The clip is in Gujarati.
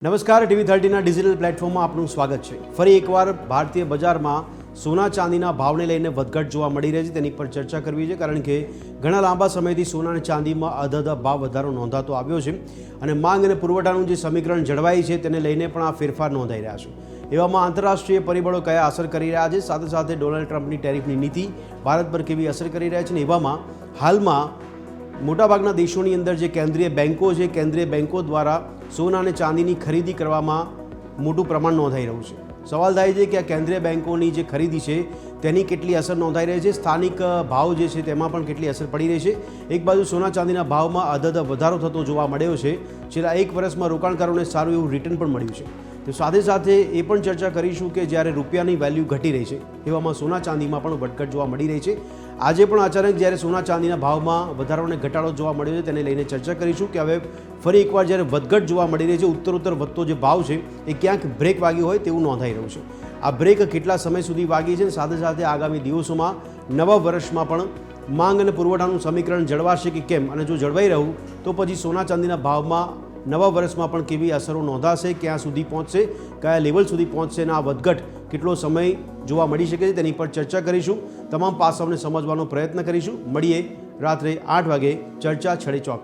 નમસ્કાર, TV30ના ડિજિટલ પ્લેટફોર્મમાં આપનું સ્વાગત છે। ફરી એકવાર ભારતીય બજારમાં સોના ચાંદીના ભાવને લઈને વધઘટ જોવા મળી રહી છે, તેની પર ચર્ચા કરવી છે, કારણ કે ઘણા લાંબા સમયથી સોના અને ચાંદીમાં અધધ ભાવ વધારો નોંધાતો આવ્યો છે અને માંગ અને પુરવઠાનું જે સમીકરણ જળવાય છે તેને લઈને પણ આ ફેરફાર નોંધાઈ રહ્યા છે। એવામાં આંતરરાષ્ટ્રીય પરિબળો કયા અસર કરી રહ્યા છે, સાથે સાથે ડોનાલ્ડ ટ્રમ્પની ટેરિફની નીતિ ભારત પર કેવી અસર કરી રહ્યા છે, અને એવામાં હાલમાં મોટાભાગના દેશોની અંદર જે કેન્દ્રીય બેન્કો છે, કેન્દ્રીય બેન્કો દ્વારા સોના અને ચાંદીની ખરીદી કરવામાં મોટું પ્રમાણ નોંધાઈ રહ્યું છે। સવાલ થાય છે કે આ કેન્દ્રીય બેન્કોની જે ખરીદી છે તેની કેટલી અસર નોંધાઈ રહી છે, સ્થાનિક ભાવ જે છે તેમાં પણ કેટલી અસર પડી રહી છે। એક બાજુ સોના ચાંદીના ભાવમાં અધધ વધારો થતો જોવા મળ્યો છે, છેલ્લા એક વર્ષમાં રોકાણકારોને સારું એવું રિટર્ન પણ મળ્યું છે। તો સાથે સાથે એ પણ ચર્ચા કરીશું કે જ્યારે રૂપિયાની વેલ્યુ ઘટી રહી છે એવામાં સોના ચાંદીમાં પણ વધઘટ જોવા મળી રહી છે। આજે પણ અચાનક જ્યારે સોના ચાંદીના ભાવમાં વધારો અને ઘટાડો જોવા મળ્યો છે તેને લઈને ચર્ચા કરીશું કે હવે ફરી એકવાર જ્યારે વધઘટ જોવા મળી રહી છે, ઉત્તરોત્તર વધતો જે ભાવ છે એ ક્યાંક બ્રેક વાગ્યો હોય તેવું નોંધાઈ રહ્યું છે। આ બ્રેક કેટલા સમય સુધી વાગી છે, સાથે સાથે આગામી દિવસોમાં નવા વર્ષમાં પણ માંગ અને પુરવઠાનું સમીકરણ જળવાશે કે કેમ, અને જો જળવાઈ રહ્યું તો પછી સોના ચાંદીના ભાવમાં નવા વર્ષમાં પણ કેવી અસરો નોંધાશે, ક્યાં સુધી પહોંચશે, કયા લેવલ સુધી પહોંચશે, અને આ વધઘટ કેટલો સમય જોવા મળી શકે છે તેની પર ચર્ચા કરીશું। તમામ પાસાઓને સમજવાનો પ્રયત્ન કરીશું। મળીએ રાત્રે 8 વાગે ચર્ચા છડે ચોક।